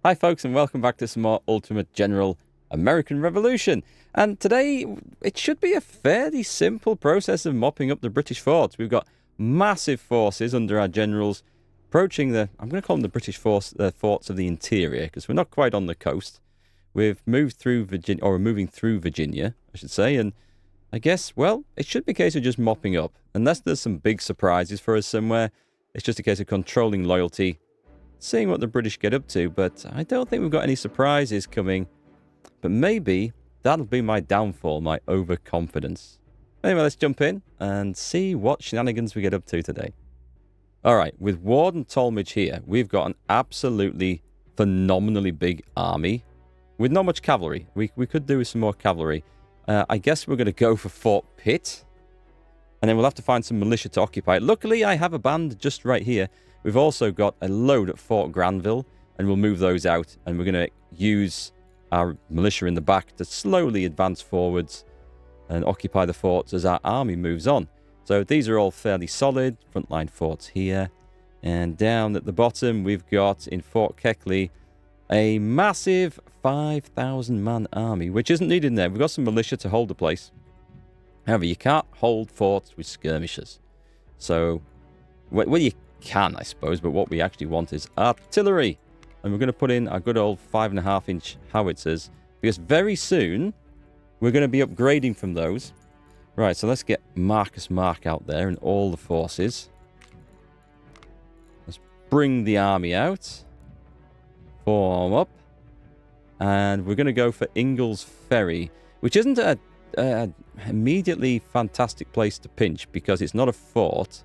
Hi folks, and welcome back to some more Ultimate General American Revolution. And today it should be a fairly simple process of mopping up the British forts. We've got massive forces under our generals approaching I'm going to call them the British forts of the interior, because we're not quite on the coast. We've moved through Virginia, or we're moving through Virginia, I should say, and I guess, well, it should be a case of just mopping up. Unless there's some big surprises for us somewhere, it's just a case of controlling loyalty, seeing what the British get up to, but I don't think we've got any surprises coming. But maybe that'll be my downfall, my overconfidence. Anyway, let's jump in and see what shenanigans we get up to today. Alright, with Ward and Talmadge here, we've got an absolutely phenomenally big army with not much cavalry. We could do with some more cavalry. I guess we're going to go for Fort Pitt, and then we'll have to find some militia to occupy it. Luckily, I have a band just right here. We've also got a load at Fort Granville, and we'll move those out, and we're going to use our militia in the back to slowly advance forwards and occupy the forts as our army moves on. So these are all fairly solid, frontline forts here. And down at the bottom, we've got, in Fort Keckley, a massive 5,000-man army, which isn't needed in there. We've got some militia to hold the place. However, you can't hold forts with skirmishers. So, well, you can, I suppose, but what we actually want is artillery. And we're going to put in our good old 5.5-inch howitzers, because very soon we're going to be upgrading from those. Right, so let's get Marcus Mark out there and all the forces. Let's bring the army out. Form up. And we're going to go for Ingalls Ferry, which isn't a immediately fantastic place to pinch, because it's not a fort,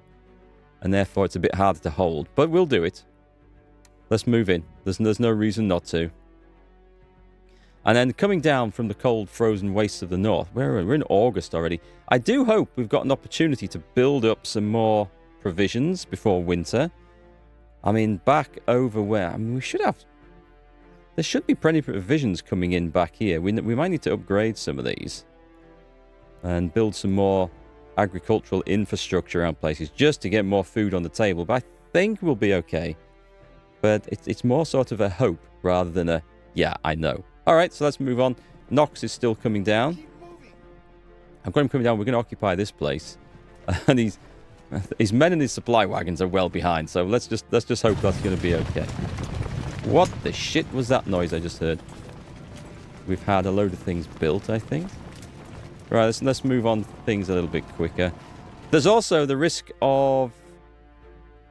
and therefore it's a bit harder to hold, but we'll do it. Let's move in. There's no reason not to. And then coming down from the cold, frozen wastes of the north, we're in August already. I do hope we've got an opportunity to build up some more provisions before winter. I mean, back over where... I mean, we should have... There should be plenty of provisions coming in back here. We might need to upgrade some of these and build some more agricultural infrastructure around places just to get more food on the table. But I think we'll be okay. But it's more sort of a hope rather than a, yeah, I know. All right, so let's move on. Knox is still coming down. I've got him coming down. We're going to occupy this place. And his men and his supply wagons are well behind. So let's just hope that's going to be okay. What the shit was that noise I just heard? We've had a load of things built, I think. Right, let's move on things a little bit quicker. There's also the risk of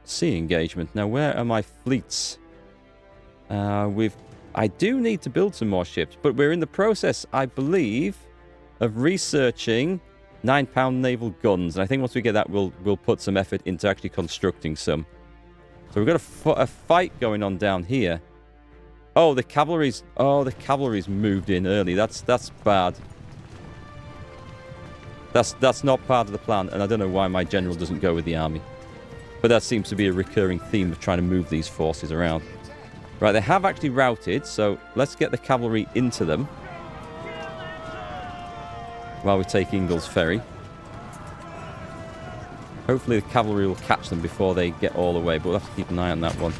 sea engagement. Now, where are my fleets? I do need to build some more ships, but we're in the process, I believe, of researching 9-pound naval guns. And I think once we get that, we'll put some effort into actually constructing some. So we've got a fight going on down here. Oh, the cavalry's moved in early. That's bad. That's not part of the plan, and I don't know why my general doesn't go with the army. But that seems to be a recurring theme of trying to move these forces around. Right, they have actually routed, so let's get the cavalry into them while we take Ingalls Ferry. Hopefully the cavalry will catch them before they get all the way, but we'll have to keep an eye on that one.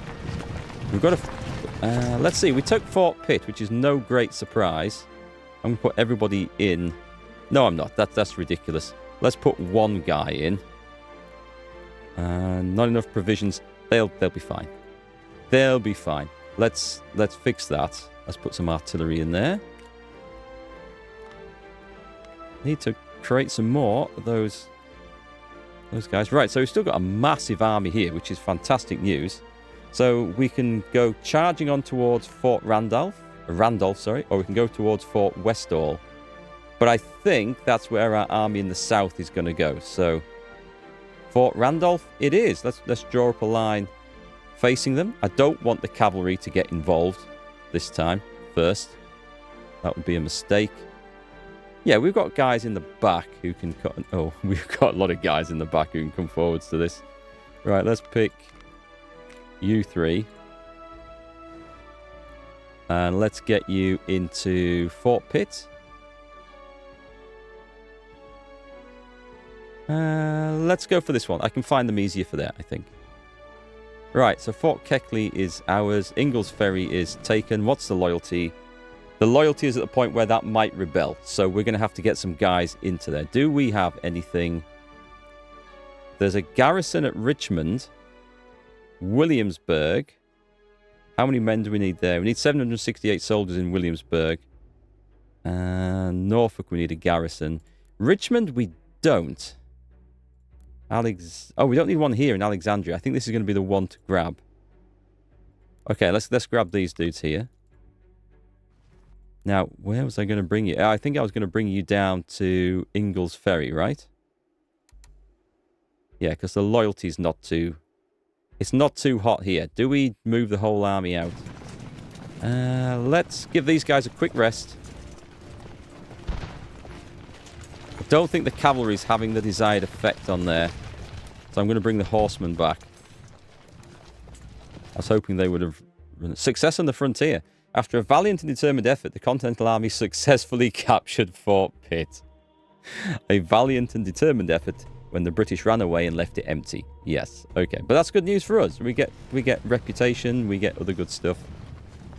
We've got to... let's see, we took Fort Pitt, which is no great surprise. I'm going to put everybody in... No, I'm not. That's ridiculous. Let's put one guy in. Not enough provisions. They'll be fine. They'll be fine. Let's fix that. Let's put some artillery in there. Need to create some more of those guys. Right, so we've still got a massive army here, which is fantastic news. So we can go charging on towards Fort Randolph, or we can go towards Fort Westall. But I think that's where our army in the south is going to go. So Fort Randolph, it is. Let's draw up a line facing them. I don't want the cavalry to get involved this time first. That would be a mistake. Yeah, we've got guys in the back who can... Oh, we've got a lot of guys in the back who can come forwards to this. Right, let's pick you three. And let's get you into Fort Pitt. Let's go for this one. I can find them easier for that, I think. Right, so Fort Keckley is ours. Ingalls Ferry is taken. What's the loyalty? The loyalty is at the point where that might rebel. So we're going to have to get some guys into there. Do we have anything? There's a garrison at Richmond. Williamsburg. How many men do we need there? We need 768 soldiers in Williamsburg. And Norfolk, we need a garrison. Richmond, we don't. Oh, we don't need one here in Alexandria. I think this is going to be the one to grab. Okay, let's grab these dudes here. Now, where was I going to bring you? I think I was going to bring you down to Ingalls Ferry, right? Yeah, because the loyalty's not too... It's not too hot here. Do we move the whole army out? Let's give these guys a quick rest. I don't think the cavalry's having the desired effect on there. So I'm going to bring the horsemen back. I was hoping they would have... Success on the frontier. After a valiant and determined effort, the Continental Army successfully captured Fort Pitt. A valiant and determined effort when the British ran away and left it empty. Yes, okay. But that's good news for us. We get reputation, we get other good stuff.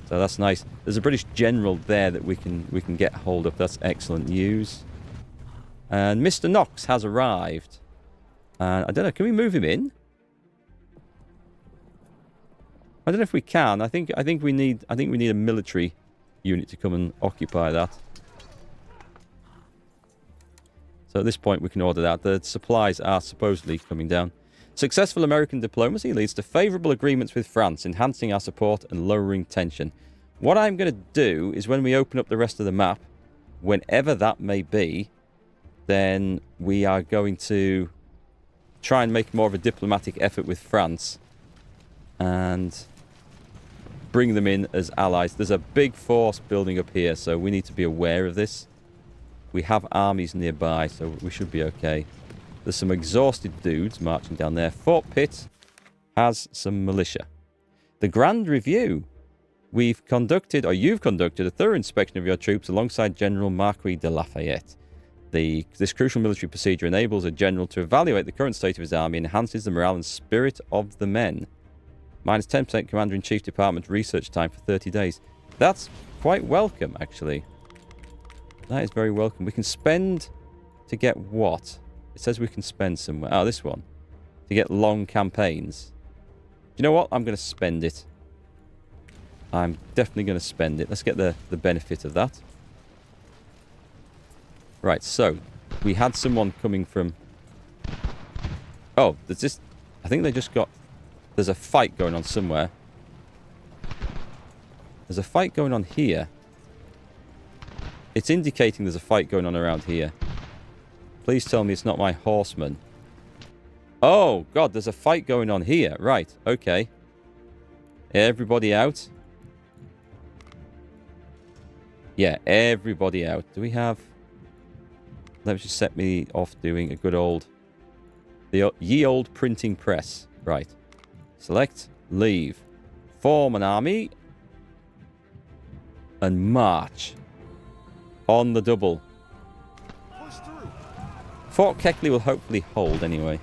So that's nice. There's a British general there that we can get hold of. That's excellent news. And Mr. Knox has arrived. And I don't know, can we move him in? I don't know if we can. I think we need a military unit to come and occupy that. So at this point we can order that. The supplies are supposedly coming down. Successful American diplomacy leads to favourable agreements with France, enhancing our support and lowering tension. What I'm going to do is when we open up the rest of the map, whenever that may be, then we are going to try and make more of a diplomatic effort with France and bring them in as allies. There's a big force building up here, so we need to be aware of this. We have armies nearby, so we should be okay. There's some exhausted dudes marching down there. Fort Pitt has some militia. The Grand Review. We've conducted, or you've conducted, a thorough inspection of your troops alongside General Markgfl de Lafayette. This crucial military procedure enables a general to evaluate the current state of his army and enhances the morale and spirit of the men. Minus 10% Commander-in-Chief Department research time for 30 days. That's quite welcome, actually. That is very welcome. We can spend to get what? It says we can spend somewhere. Oh, this one. To get long campaigns. You know what? I'm going to spend it. I'm definitely going to spend it. Let's get the benefit of that. Right, so we had someone coming from... Oh, there's this... I think they just got... There's a fight going on somewhere. There's a fight going on here. It's indicating there's a fight going on around here. Please tell me it's not my horsemen. Oh, God, there's a fight going on here. Right, okay. Everybody out. Yeah, everybody out. Do we have... Let me just set me off doing a good old... The ye old printing press. Right. Select. Leave. Form an army. And march. On the double. Fort Keckley will hopefully hold anyway.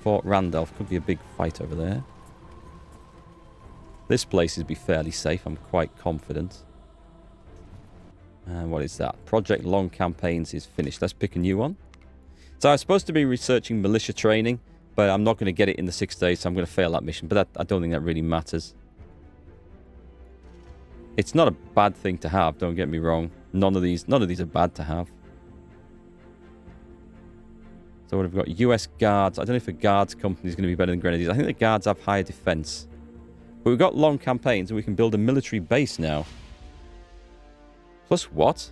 Fort Randolph could be a big fight over there. This place would be fairly safe, I'm quite confident. And what is that? Project Long Campaigns is finished. Let's pick a new one. So I'm supposed to be researching militia training, but I'm not going to get it in the 6 days, so I'm going to fail that mission. But I don't think that really matters. It's not a bad thing to have, don't get me wrong. None of these are bad to have. So what have we got? US Guards. I don't know if a Guards company is going to be better than Grenadiers. I think the Guards have higher defense. But we've got long campaigns, and we can build a military base now. Plus what?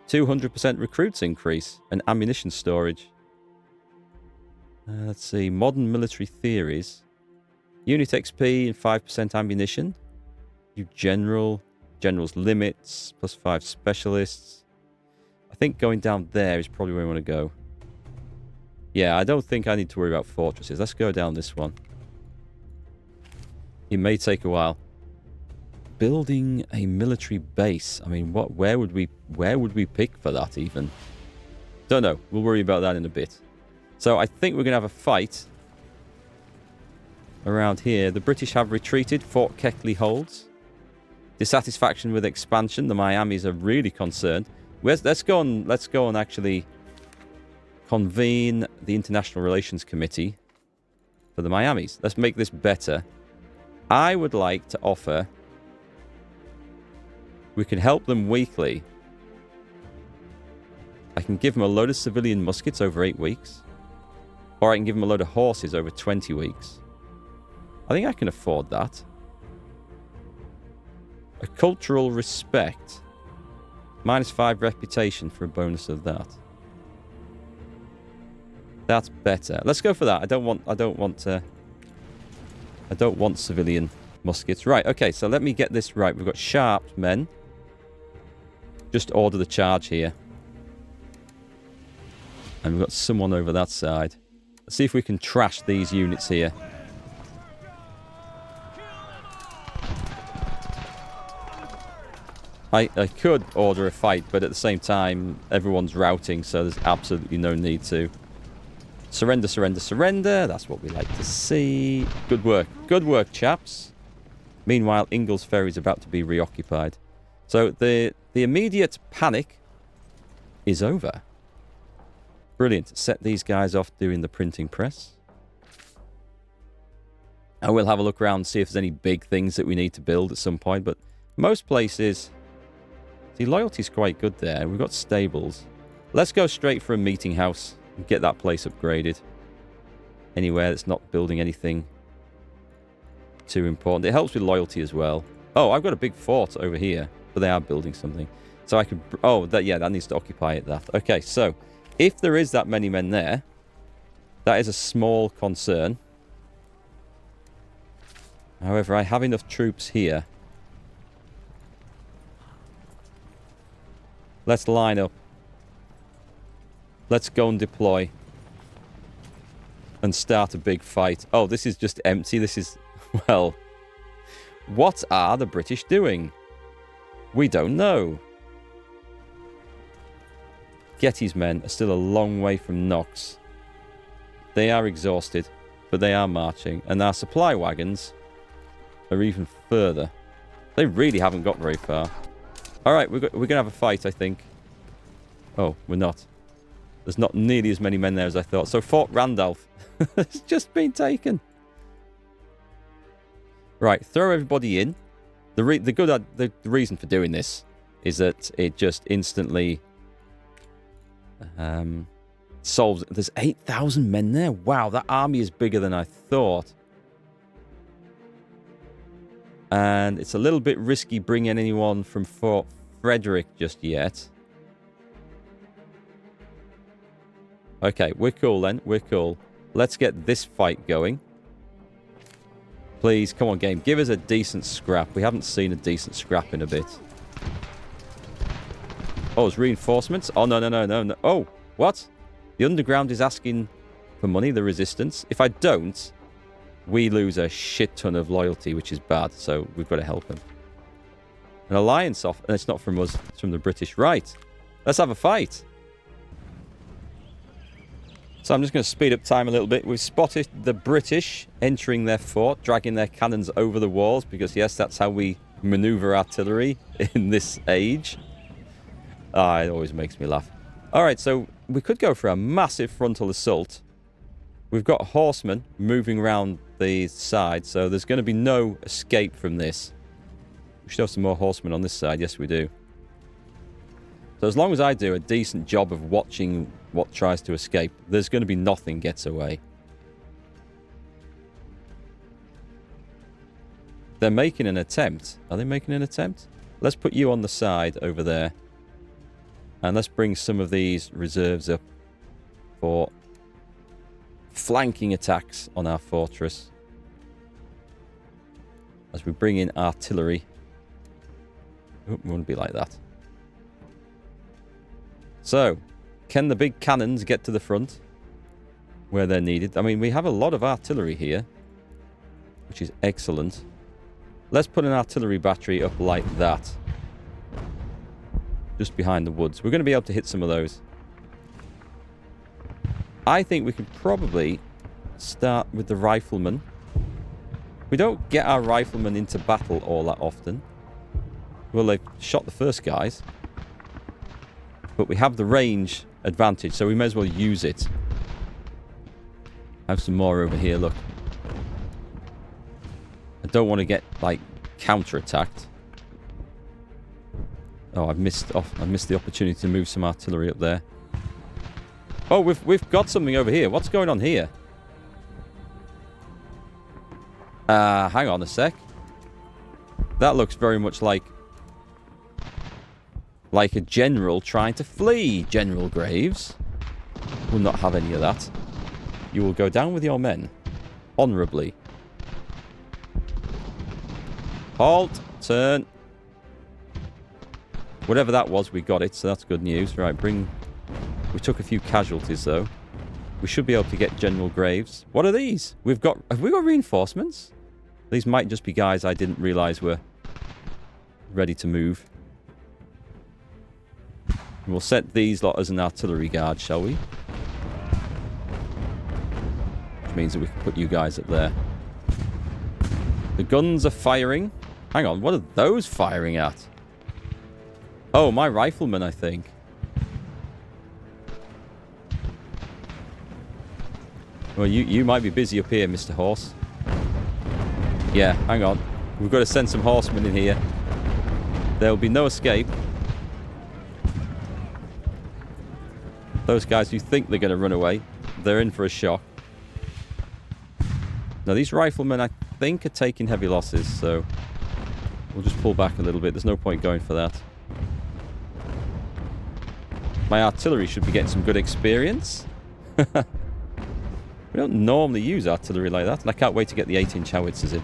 200% recruits increase and ammunition storage. Let's see. Modern military theories. Unit XP and 5% ammunition. New general. General's limits. Plus 5 specialists. I think going down there is probably where we want to go. Yeah, I don't think I need to worry about fortresses. Let's go down this one. It may take a while. Building a military base. I mean, where would we pick for that even? Don't know. We'll worry about that in a bit. So I think we're going to have a fight around here. The British have retreated. Fort Keckley holds. Dissatisfaction with expansion. The Miamis are really concerned. Let's go and actually convene the International Relations Committee for the Miamis. Let's make this better. I would like to offer... We can help them weekly. I can give them a load of civilian muskets over 8 weeks. Or I can give them a load of horses over 20 weeks. I think I can afford that. A cultural respect. -5 reputation for a bonus of that. That's better. Let's go for that. I don't want civilian muskets. Right, okay, so let me get this right. We've got sharp men. Just order the charge here. And we've got someone over that side. Let's see if we can trash these units here. I could order a fight, but at the same time, everyone's routing, so there's absolutely no need to. Surrender, surrender, surrender. That's what we like to see. Good work. Good work, chaps. Meanwhile, Ingalls Ferry is about to be reoccupied. So the immediate panic is over. Brilliant. Set these guys off doing the printing press. And we'll have a look around and see if there's any big things that we need to build at some point. But most places... See, loyalty's quite good there. We've got stables. Let's go straight for a meeting house and get that place upgraded. Anywhere that's not building anything too important. It helps with loyalty as well. Oh, I've got a big fort over here, but they are building something. So I could... Oh, that needs to occupy it, that. Okay, so if there is that many men there, that is a small concern. However, I have enough troops here. Let's line up. Let's go and deploy. And start a big fight. Oh, this is just empty. This is... Well... What are the British doing? We don't know. Getty's men are still a long way from Knox. They are exhausted, but they are marching. And our supply wagons are even further. They really haven't got very far. Alright, we're going to have a fight, I think. Oh, we're not. There's not nearly as many men there as I thought. So Fort Randolph has just been taken. Right, throw everybody in. The reason for doing this is that it just instantly solves... There's 8,000 men there. Wow, that army is bigger than I thought. And it's a little bit risky bringing anyone from Fort Frederick just yet. Okay, we're cool then. We're cool. Let's get this fight going. Please, come on, game. Give us a decent scrap. We haven't seen a decent scrap in a bit. Oh, it's reinforcements? Oh, no. Oh, what? The underground is asking for money, the resistance. If I don't, we lose a shit ton of loyalty, which is bad. So we've got to help them. An alliance off. And it's not from us. It's from the British. Right. Let's have a fight. So I'm just going to speed up time a little bit. We've spotted the British entering their fort, dragging their cannons over the walls, because, yes, that's how we maneuver artillery in this age. Ah, it always makes me laugh. All right, so we could go for a massive frontal assault. We've got horsemen moving around the side, so there's going to be no escape from this. We should have some more horsemen on this side. Yes, we do. So as long as I do a decent job of watching what tries to escape, there's going to be nothing gets away. They're making an attempt. Are they making an attempt? Let's put you on the side over there. And let's bring some of these reserves up for flanking attacks on our fortress. As we bring in artillery. Oh, we want to be like that. So, can the big cannons get to the front where they're needed? I mean, we have a lot of artillery here, which is excellent. Let's put an artillery battery up like that. Just behind the woods. We're going to be able to hit some of those. I think we could probably start with the riflemen. We don't get our riflemen into battle all that often. Well, they've shot the first guys. But we have the range advantage, so we may as well use it. I have some more over here, look. I don't want to get, like, counter-attacked. Oh, I've missed the opportunity to move some artillery up there. Oh, we've got something over here. What's going on here? Hang on a sec. That looks very much like a general trying to flee, General Graves. Will not have any of that. You will go down with your men. Honourably. Halt. Turn. Whatever that was, we got it, so that's good news. Right, we took a few casualties, though. We should be able to get General Graves. What are these? Have we got reinforcements? These might just be guys I didn't realise were ready to move. We'll set these lot as an artillery guard, shall we? Which means that we can put you guys up there. The guns are firing. Hang on, what are those firing at? Oh, my riflemen, I think. Well, you might be busy up here, Mr. Horse. Yeah, hang on. We've got to send some horsemen in here. There will be no escape. Those guys who think they're going to run away, they're in for a shock. Now, these riflemen, I think, are taking heavy losses, so we'll just pull back a little bit. There's no point going for that. My artillery should be getting some good experience. We don't normally use artillery like that, and I can't wait to get the 8-inch howitzers in.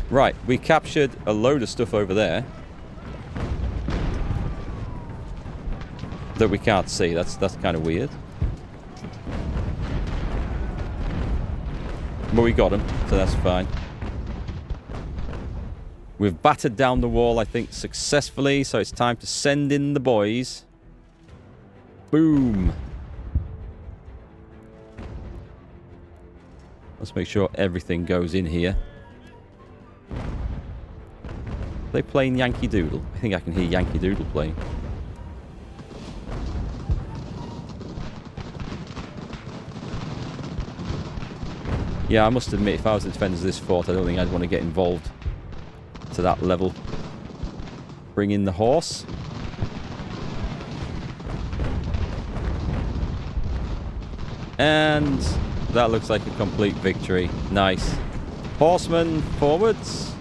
Right, we captured a load of stuff over there that we can't see. That's kind of weird. But we got them, so that's fine. We've battered down the wall, I think, successfully, so it's time to send in the boys. Boom. Let's make sure everything goes in here. Are they playing Yankee Doodle? I think I can hear Yankee Doodle playing. Yeah, I must admit, if I was the defenders of this fort, I don't think I'd want to get involved to that level. Bring in the horse. And that looks like a complete victory. Nice. Horsemen forwards.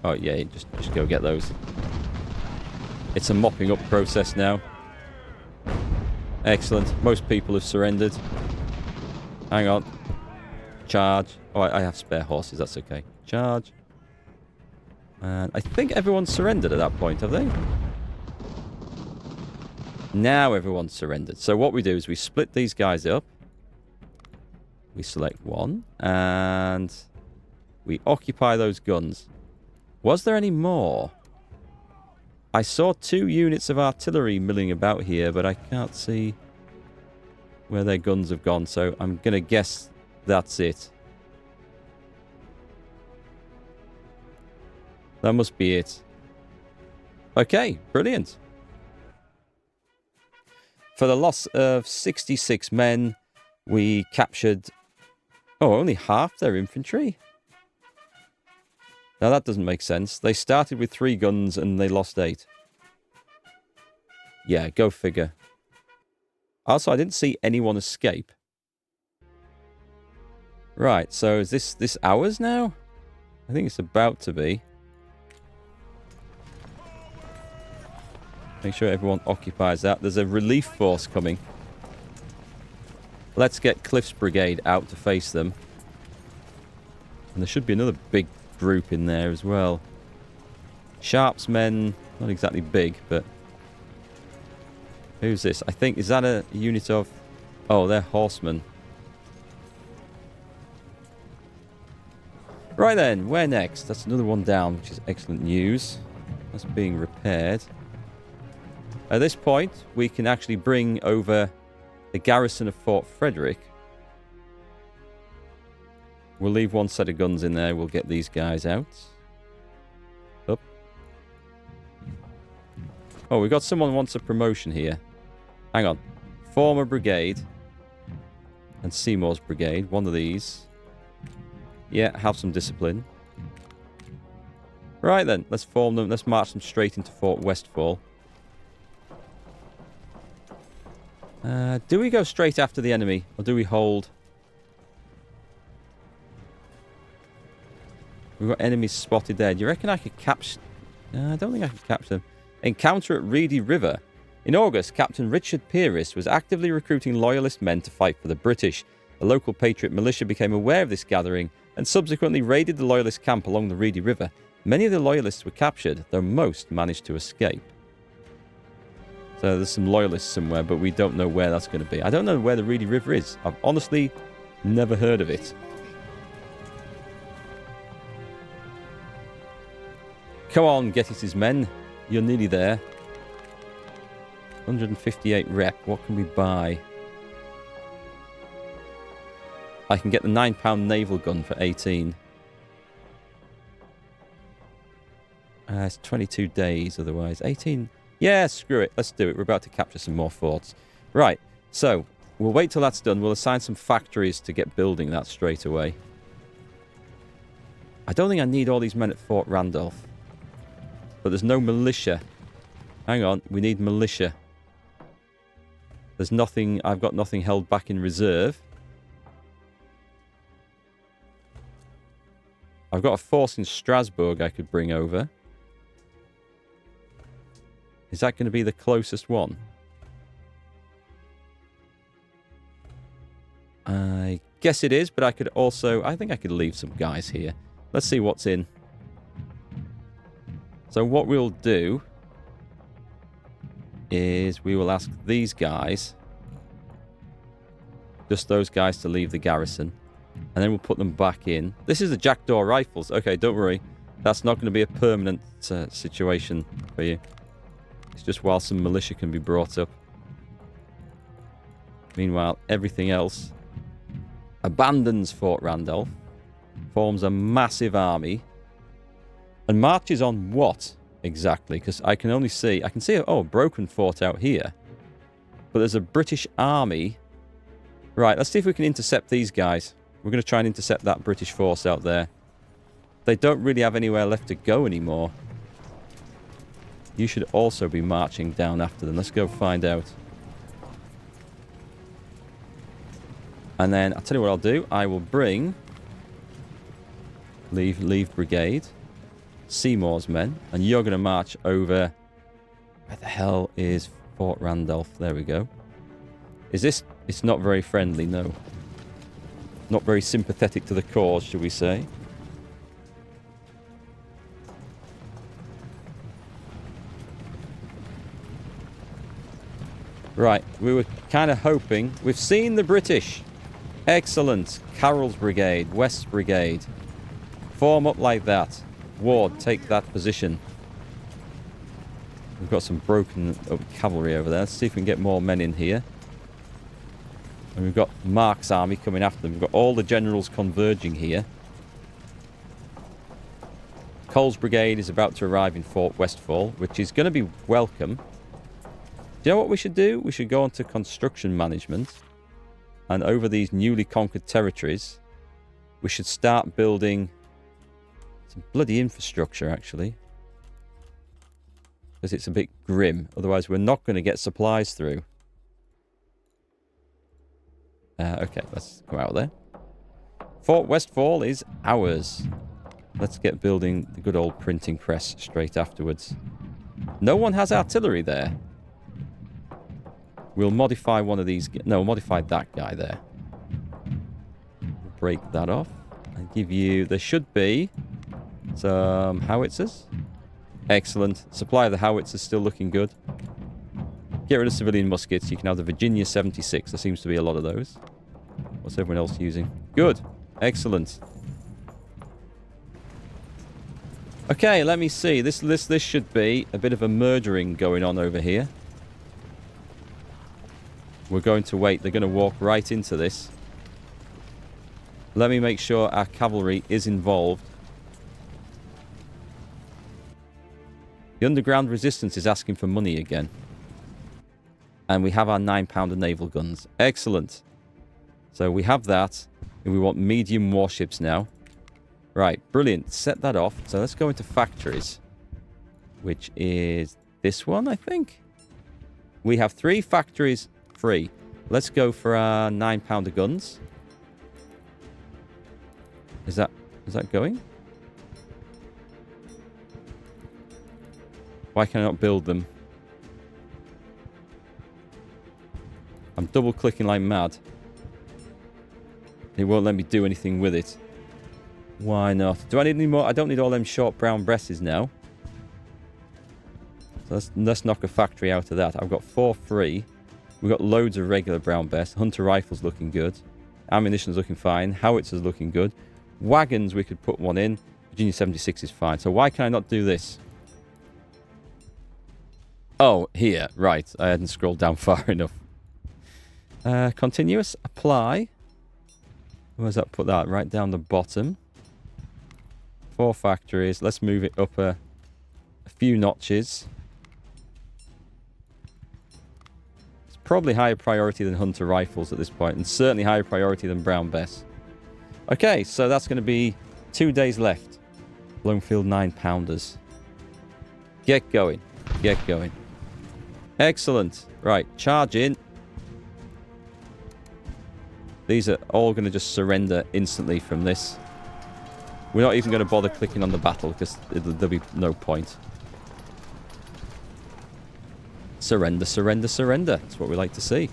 Oh yeah, just go get those. It's a mopping up process now. Excellent. Most people have surrendered. Hang on. Charge. Oh, I have spare horses. That's okay. Charge. And I think everyone's surrendered at that point, have they? Now everyone's surrendered. So what we do is we split these guys up. We select one. And we occupy those guns. Was there any more? I saw 2 units of artillery milling about here, but I can't see where their guns have gone. So I'm going to guess that's it. That must be it. Okay, brilliant. For the loss of 66 men, we captured... Oh, only half their infantry? Now that doesn't make sense. They started with 3 guns and they lost 8. Yeah, go figure. Also, I didn't see anyone escape. Right, so is this ours now? I think it's about to be. Make sure everyone occupies that. There's a relief force coming. Let's get Cliff's brigade out to face them. And there should be another big group in there as well. Sharp's men, not exactly big, but... Who's this? I think, is that a unit of... Oh, they're horsemen. Right then, where next? That's another one down, which is excellent news. That's being repaired. At this point, we can actually bring over the garrison of Fort Frederick. We'll leave one set of guns in there. We'll get these guys out. Up. Oh, we got someone who wants a promotion here. Hang on. Former brigade. And Seymour's brigade. One of these. Yeah, have some discipline. Right then. Let's form them. Let's march them straight into Fort Westfall. Do we go straight after the enemy? Or do we hold... We've got enemies spotted there. Do you reckon I could capture... I don't think I could capture them. Encounter at Reedy River. In August, Captain Richard Pearce was actively recruiting loyalist men to fight for the British. The local patriot militia became aware of this gathering and subsequently raided the loyalist camp along the Reedy River. Many of the loyalists were captured, though most managed to escape. So there's some loyalists somewhere, but we don't know where that's going to be. I don't know where the Reedy River is. I've honestly never heard of it. Come on, Gettys's men. You're nearly there. 158 rep. What can we buy? I can get the £9 naval gun for 18. It's 22 days otherwise. 18. Yeah, screw it. Let's do it. We're about to capture some more forts. Right. So, we'll wait till that's done. We'll assign some factories to get building that straight away. I don't think I need all these men at Fort Randolph. But there's no militia. Hang on, we need militia. There's nothing, I've got nothing held back in reserve. I've got a force in Strasbourg I could bring over. Is that going to be the closest one? I guess it is, but I could also, I think I could leave some guys here. Let's see what's in. So what we'll do is we will ask these guys, just those guys, to leave the garrison. And then we'll put them back in. This is the Jackdaw rifles. Okay, don't worry. That's not going to be a permanent situation for you. It's just while some militia can be brought up. Meanwhile, everything else abandons Fort Randolph, forms a massive army, and marches on what exactly? Because I can only see... I can see a broken fort out here. But there's a British army. Right, let's see if we can intercept these guys. We're going to try and intercept that British force out there. They don't really have anywhere left to go anymore. You should also be marching down after them. Let's go find out. And then, I'll tell you what I'll do. I will bring... Leave brigade. Seymour's men, and you're going to march over... Where the hell is Fort Randolph? There we go. Is this... It's not very friendly, no. Not very sympathetic to the cause, should we say. Right, we were kind of hoping... We've seen the British. Excellent. Carroll's brigade, West's brigade. Form up like that. Ward, take that position. We've got some broken cavalry over there. Let's see if we can get more men in here. And we've got Mark's army coming after them. We've got all the generals converging here. Cole's brigade is about to arrive in Fort Westfall, which is going to be welcome. Do you know what we should do? We should go on to construction management. And over these newly conquered territories, we should start building... some bloody infrastructure, actually. Because it's a bit grim. Otherwise, we're not going to get supplies through. Okay, let's go out there. Fort Westfall is ours. Let's get building the good old printing press straight afterwards. No one has artillery there. We'll modify one of these... No, modify that guy there. Break that off. And give you... There should be... some howitzers. Excellent. Supply of the howitzers still looking good. Get rid of civilian muskets. You can have the Virginia 76. There seems to be a lot of those. What's everyone else using? Good. Excellent. Okay, let me see. This should be a bit of a murdering going on over here. We're going to wait. They're going to walk right into this. Let me make sure our cavalry is involved. The underground resistance is asking for money again. And we have our 9-pounder naval guns. Excellent. So we have that. And we want medium warships now. Right, brilliant. Set that off. So let's go into factories. Which is this one, I think. We have 3 factories free. Let's go for our 9-pounder guns. Is that going? Why can I not build them? I'm double clicking like mad. It won't let me do anything with it. Why not? Do I need any more? I don't need all them short brown breasts now. So let's knock a factory out of that. I've got 4 free. We've got loads of regular brown breasts. Hunter rifles looking good. Ammunition's looking fine. Howitzers looking good. Wagons, we could put one in. Virginia 76 is fine. So why can I not do this? Oh, here. Right. I hadn't scrolled down far enough. Continuous. Apply. Where's that? Put that right down the bottom. 4 factories. Let's move it up a few notches. It's probably higher priority than hunter rifles at this point, and certainly higher priority than brown breasts. Okay, so that's going to be 2 days left. Bloomfield 9-pounders. Get going. Get going. Excellent. Right, charge in. These are all going to just surrender instantly from this. We're not even going to bother clicking on the battle because there'll be no point. Surrender, surrender, surrender. That's what we like to see.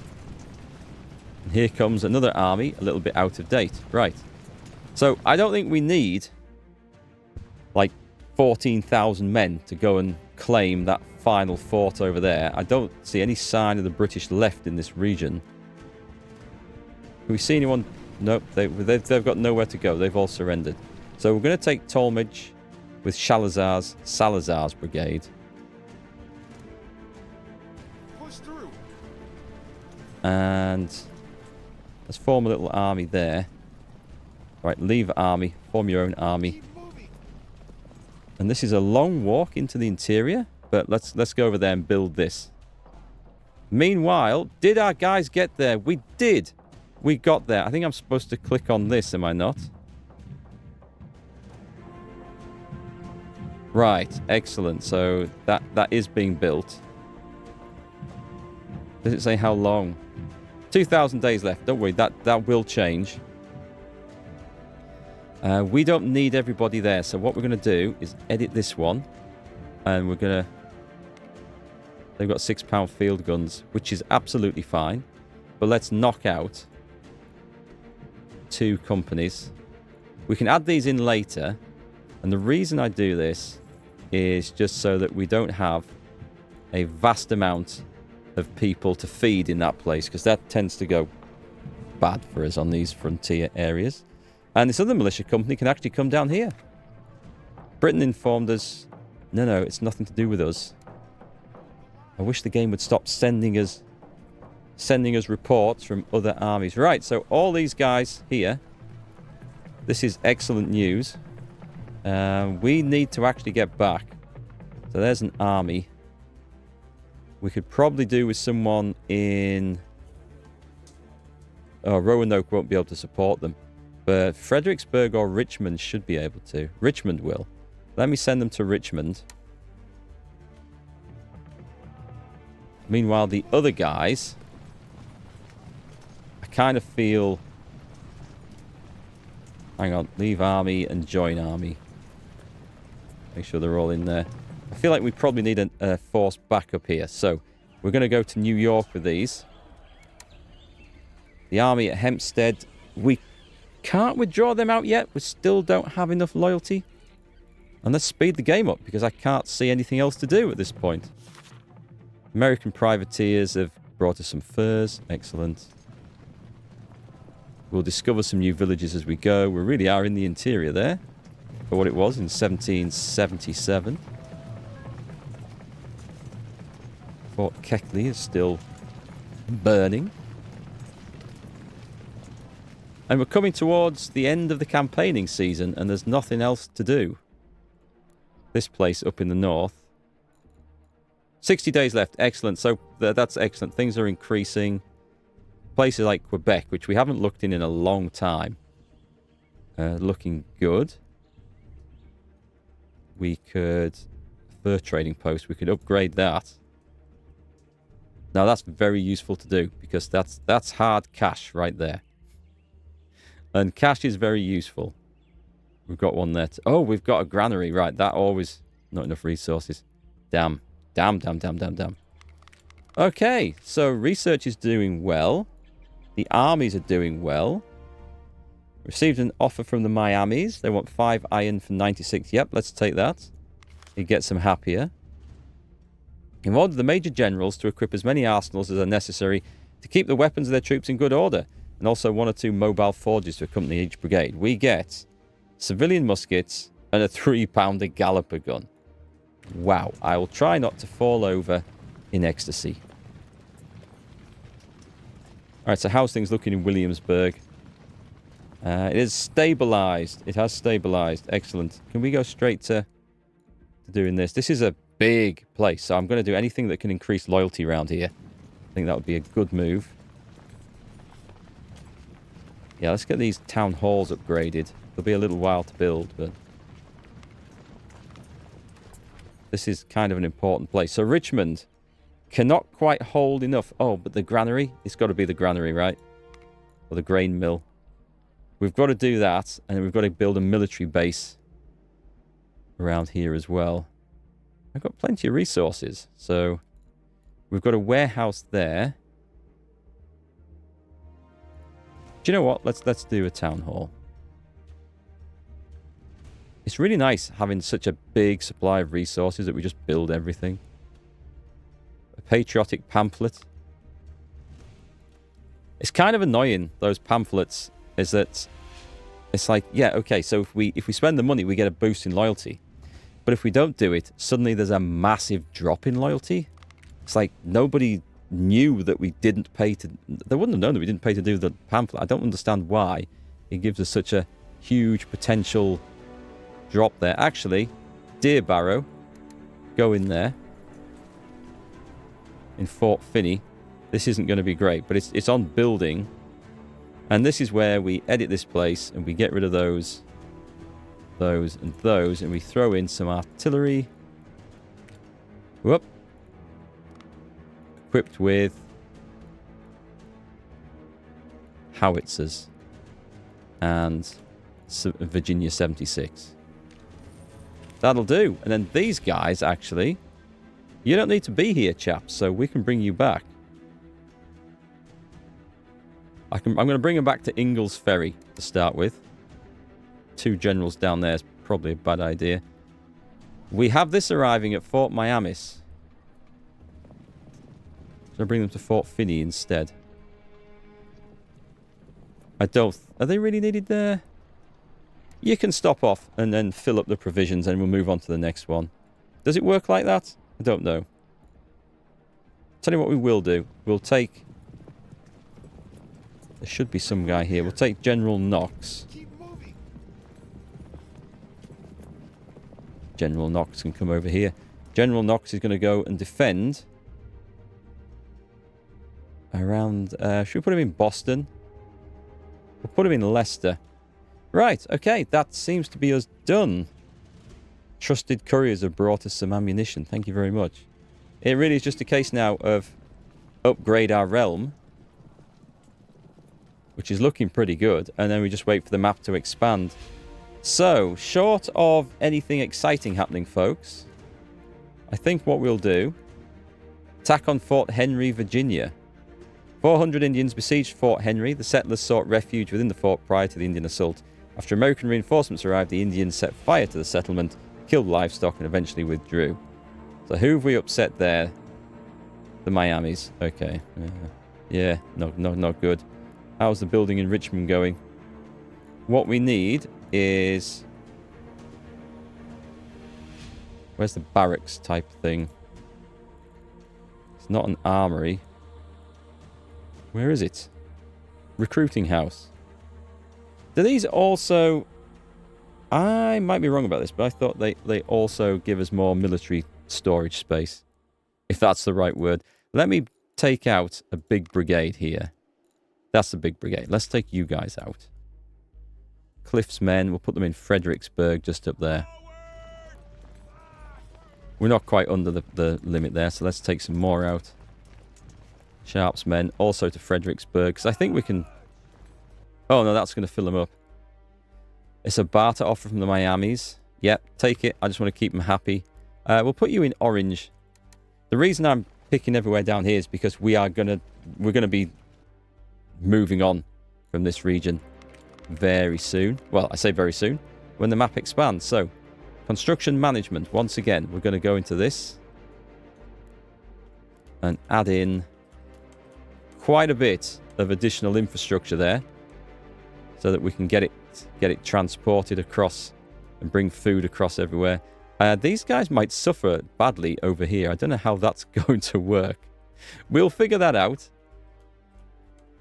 And here comes another army, a little bit out of date. Right. So I don't think we need like 14,000 men to go and claim that final fort over there. I don't see any sign of the British left in this region. Have we seen anyone? Nope, they've got nowhere to go. They've all surrendered. So we're going to take Talmadge with Salazar's brigade. Push through. And let's form a little army there. Right, leave army, form your own army. And this is a long walk into the interior, but let's go over there and build this. Meanwhile, did our guys get there? We did. We got there. I think I'm supposed to click on this, am I not? Right, excellent. So that is being built. Does it say how long? 2,000 days left. Don't worry, that will change. We don't need everybody there, so what we're going to do is edit this one, and we're going to... They've got 6-pound field guns, which is absolutely fine, but let's knock out 2 companies. We can add these in later, and the reason I do this is just so that we don't have a vast amount of people to feed in that place, because that tends to go bad for us on these frontier areas. And this other militia company can actually come down here. Britain informed us, no, it's nothing to do with us. I wish the game would stop sending us reports from other armies. Right, so all these guys here, this is excellent news. We need to actually get back. So there's an army. We could probably do with someone in... Oh, Roanoke won't be able to support them. But Fredericksburg or Richmond should be able to. Richmond will. Let me send them to Richmond. Meanwhile, the other guys... I kind of feel... Hang on. Leave army and join army. Make sure they're all in there. I feel like we probably need a force backup here. So, we're going to go to New York with these. The army at Hempstead. We can't withdraw them out yet. We still don't have enough loyalty. And let's speed the game up, because I can't see anything else to do at this point. American privateers have brought us some furs. Excellent. We'll discover some new villages as we go. We really are in the interior there, for what it was in 1777. Fort Keckley is still burning. And we're coming towards the end of the campaigning season, and there's nothing else to do. This place up in the north. 60 days left. Excellent. So that's excellent. Things are increasing. Places like Quebec, which we haven't looked in a long time. Looking good. We could... Fur trading post. We could upgrade that. Now that's very useful to do, because that's hard cash right there. And cash is very useful. We've got one there. Oh, we've got a granary. Right, that always... Not enough resources. Damn. Damn. Okay, so research is doing well. The armies are doing well. Received an offer from the Miamis. They want 5 iron for 96. Yep, let's take that. It gets them happier. We've ordered the major generals to equip as many arsenals as are necessary to keep the weapons of their troops in good order, and also 1 or 2 mobile forges to accompany each brigade. We get civilian muskets and a 3-pounder galloper gun. Wow, I will try not to fall over in ecstasy. Alright, so how's things looking in Williamsburg? It is stabilized. It has stabilized. Excellent. Can we go straight to doing this? This is a big place, so I'm going to do anything that can increase loyalty around here. I think that would be a good move. Yeah, let's get these town halls upgraded. It'll be a little while to build, but... This is kind of an important place. So Richmond cannot quite hold enough. Oh, but the granary? It's got to be the granary, right? Or the grain mill. We've got to do that, and then we've got to build a military base around here as well. I've got plenty of resources, so we've got a warehouse there. Do you know what? Let's do a town hall. It's really nice having such a big supply of resources that we just build everything. A patriotic pamphlet. It's kind of annoying, those pamphlets, is that it's like, yeah, okay, so if we spend the money, we get a boost in loyalty. But if we don't do it, suddenly there's a massive drop in loyalty. It's like nobody knew that we didn't pay to... They wouldn't have known that we didn't pay to do the pamphlet. I don't understand why it gives us such a huge potential drop there. Actually, Deer Barrow, go in there. In Fort Finney. This isn't going to be great, but it's on building. And this is where we edit this place and we get rid of those, and those, and we throw in some artillery. Whoop. Equipped with howitzers and Virginia 76. That'll do. And then these guys, actually, you don't need to be here, chaps, so we can bring you back. I'm going to bring them back to Ingalls Ferry to start with. 2 generals down there is probably a bad idea. We have this arriving at Fort Miamis. So bring them to Fort Finney instead. I don't... Are they really needed there? You can stop off and then fill up the provisions and we'll move on to the next one. Does it work like that? I don't know. Tell you what we will do. We'll take... There should be some guy here. We'll take General Knox. General Knox can come over here. General Knox is going to go and defend around... should we put him in Boston? We'll put him in Leicester. Right, okay, that seems to be us done. Trusted couriers have brought us some ammunition. Thank you very much. It really is just a case now of upgrade our realm, which is looking pretty good, and then we just wait for the map to expand. So, short of anything exciting happening, folks, I think what we'll do... Attack on Fort Henry, Virginia. 400 Indians besieged Fort Henry. The settlers sought refuge within the fort prior to the Indian assault. After American reinforcements arrived, the Indians set fire to the settlement, killed livestock, and eventually withdrew. So who have we upset there? The Miamis. Okay. Yeah, not good. How's the building in Richmond going? What we need is... Where's the barracks type thing? It's not an armory. Where is it? Recruiting house. Do these also... I might be wrong about this, but I thought they also give us more military storage space. If that's the right word. Let me take out a big brigade here. That's the big brigade. Let's take you guys out. Cliff's men, we'll put them in Fredericksburg, just up there. We're not quite under the limit there, so let's take some more out. Sharp's men, also to Fredericksburg, because I think we can... Oh, no, that's going to fill them up. It's a barter offer from the Miamis. Yep, take it. I just want to keep them happy. We'll put you in orange. The reason I'm picking everywhere down here is because we're gonna be moving on from this region very soon. Well, I say very soon, when the map expands. So, construction management. Once again, we're going to go into this and add in quite a bit of additional infrastructure there, so that we can get it transported across and bring food across everywhere. These guys might suffer badly over here. I don't know how that's going to work. We'll figure that out.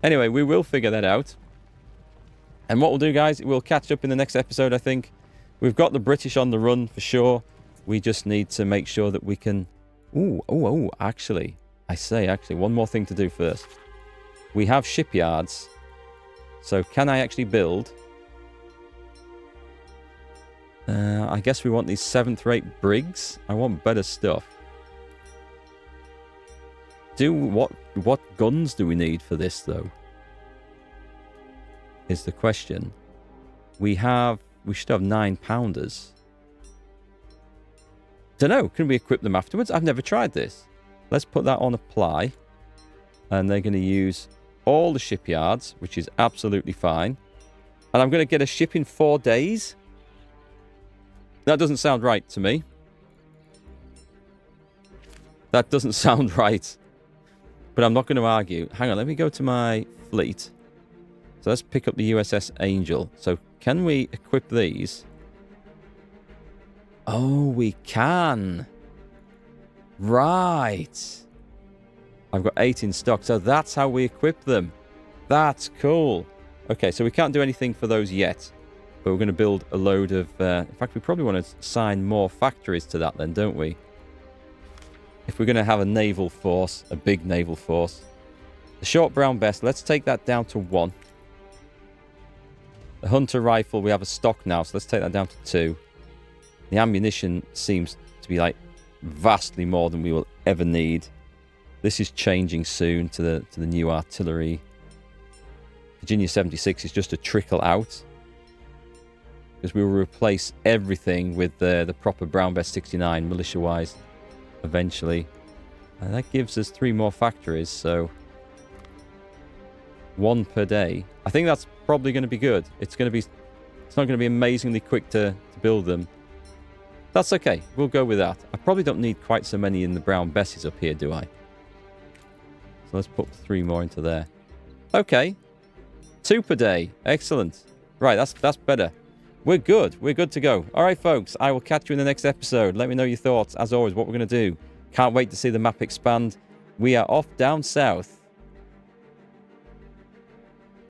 Anyway, we will figure that out. And what we'll do, guys, we'll catch up in the next episode, I think. We've got the British on the run for sure. We just need to make sure that we can... Actually, one more thing to do first. We have shipyards. So can I actually build... I guess we want these 7th-rate brigs. I want better stuff. What guns do we need for this, though? Is the question. We should have 9-pounders. Dunno, can we equip them afterwards? I've never tried this. Let's put that on apply. And they're going to use all the shipyards, which is absolutely fine. And I'm going to get a ship in 4 days? That doesn't sound right to me. That doesn't sound right. But I'm not going to argue. Hang on, let me go to my fleet. So let's pick up the USS Angel. So can we equip these? Oh, we can. Right. I've got 8 in stock. So that's how we equip them. That's cool. Okay, so we can't do anything for those yet. But we're going to build a load of... in fact, we probably want to assign more factories to that then, don't we? If we're going to have a naval force, a big naval force. The short brown vest, let's take that down to 1. The hunter rifle, we have a stock now, so let's take that down to 2. The ammunition seems to be like vastly more than we will ever need. This is changing soon to the new artillery. Virginia 76 is just a trickle out. Because we will replace everything with the proper Brown Vest 69 militia-wise eventually. And that gives us 3 more factories, so 1 per day. I think that's probably going to be good. It's not going to be amazingly quick to build them. That's okay. We'll go with that. I probably don't need quite so many in the Brown Besses up here, do I? So let's put 3 more into there. Okay. 2 per day. Excellent. Right, that's better. We're good. We're good to go. All right, folks. I will catch you in the next episode. Let me know your thoughts. As always, what we're going to do. Can't wait to see the map expand. We are off down south.